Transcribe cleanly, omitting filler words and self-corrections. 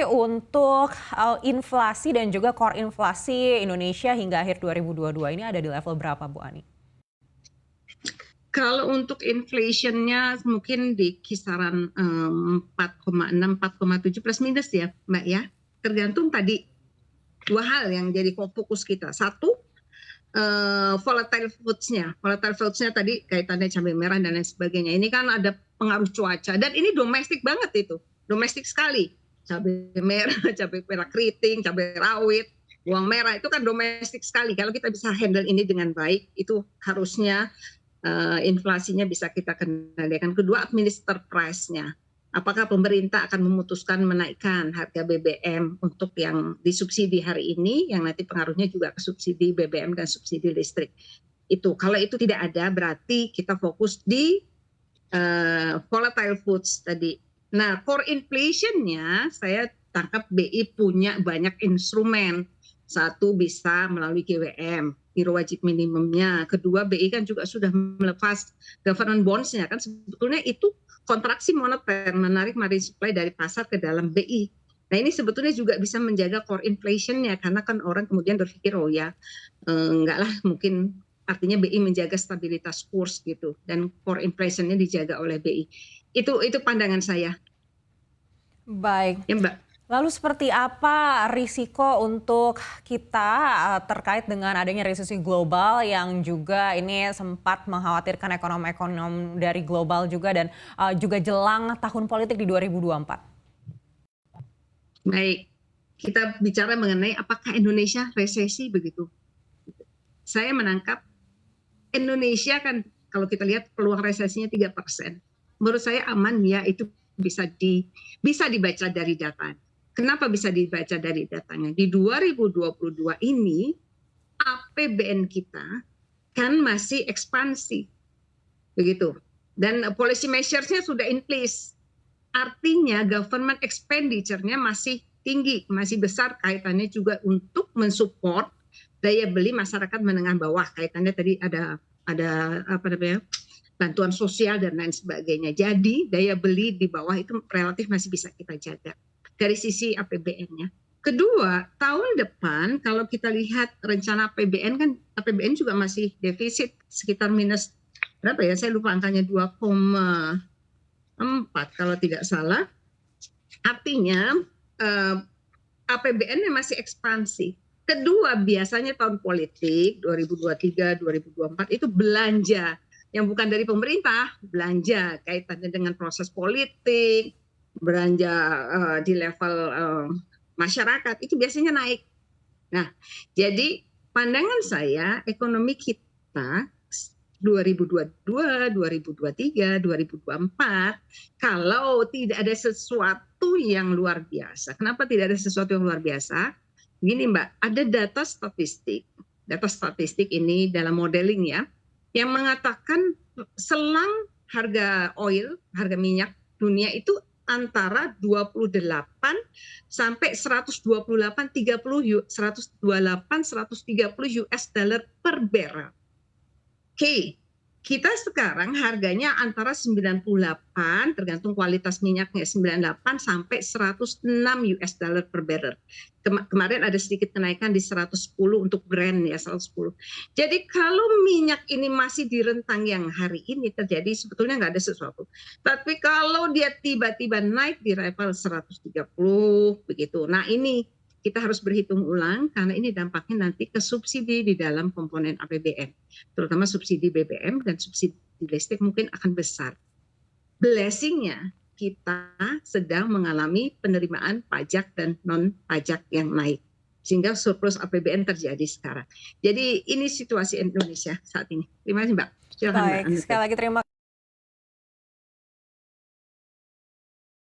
Untuk inflasi dan juga core inflasi Indonesia hingga akhir 2022 ini ada di level berapa, Bu Ani? Kalau untuk inflation-nya mungkin di kisaran 4,6, 4,7 plus minus ya, Mbak ya. Tergantung tadi dua hal yang jadi fokus kita. Satu, volatile foods-nya. Volatile foods-nya tadi kaitannya cabai merah dan lain sebagainya. Ini kan ada pengaruh cuaca dan ini domestik banget itu. Domestik sekali. Cabai merah, cabai merah keriting, cabai rawit, bawang merah itu kan domestik sekali. Kalau kita bisa handle ini dengan baik, itu harusnya inflasinya bisa kita kendalikan. Kedua, administer price-nya. Apakah pemerintah akan memutuskan menaikkan harga BBM untuk yang disubsidi hari ini, yang nanti pengaruhnya juga ke subsidi BBM dan subsidi listrik. Itu kalau itu tidak ada, berarti kita fokus di volatile foods tadi. Nah, core inflation-nya saya tangkap BI punya banyak instrumen. Satu bisa melalui GWM, giro wajib minimumnya. Kedua, BI kan juga sudah melepas government bonds-nya, kan sebetulnya itu kontraksi moneter, menarik margin supply dari pasar ke dalam BI. Nah, ini sebetulnya juga bisa menjaga core inflation-nya, karena kan orang kemudian berpikir, oh ya enggak lah, mungkin artinya BI menjaga stabilitas kurs gitu, dan core inflation-nya dijaga oleh BI. Itu pandangan saya. Baik. Ya, Mbak. Lalu seperti apa risiko untuk kita terkait dengan adanya resesi global yang juga ini sempat mengkhawatirkan ekonomi dari global juga dan juga jelang tahun politik di 2024? Baik, kita bicara mengenai apakah Indonesia resesi begitu. Saya menangkap Indonesia kan kalau kita lihat peluang resesinya 3%. Menurut saya aman ya, itu bisa dibaca dari data. Kenapa bisa dibaca dari datanya? Di 2022 ini APBN kita kan masih ekspansi, begitu. Dan policy measures-nya sudah in place. Artinya government expenditure-nya masih tinggi, masih besar, kaitannya juga untuk mensupport daya beli masyarakat menengah bawah. Kaitannya tadi ada apa namanya, bantuan sosial dan lain sebagainya. Jadi daya beli di bawah itu relatif masih bisa kita jaga dari sisi APBN-nya. Kedua, tahun depan kalau kita lihat rencana APBN kan APBN juga masih defisit sekitar minus berapa ya? Saya lupa angkanya 2,4 kalau tidak salah. Artinya APBN-nya masih ekspansi. Kedua, biasanya tahun politik 2023, 2024 itu belanja yang bukan dari pemerintah, belanja kaitannya dengan proses politik, belanja di level masyarakat itu biasanya naik. Nah, jadi pandangan saya ekonomi kita 2022, 2023, 2024 kalau tidak ada sesuatu yang luar biasa. Kenapa tidak ada sesuatu yang luar biasa? Gini Mbak, ada data statistik ini dalam modeling ya, yang mengatakan selang harga oil, harga minyak dunia itu antara 28 sampai 128 30 128 130 US dollar per barrel. Oke, kita sekarang harganya antara 98 tergantung kualitas minyaknya 98 sampai 106 US dollar per barrel. Kemarin ada sedikit kenaikan di 110 untuk Brent ya 110. Jadi kalau minyak ini masih di rentang yang hari ini terjadi sebetulnya nggak ada sesuatu. Tapi kalau dia tiba-tiba naik di level 130 begitu. Nah ini kita harus berhitung ulang karena ini dampaknya nanti ke subsidi di dalam komponen APBN, terutama subsidi BBM dan subsidi listrik mungkin akan besar. Blessing-nya kita sedang mengalami penerimaan pajak dan non pajak yang naik sehingga surplus APBN terjadi sekarang. Jadi ini situasi Indonesia saat ini. Terima kasih Mbak. Silakan Baik, Mbak. sekali lagi terima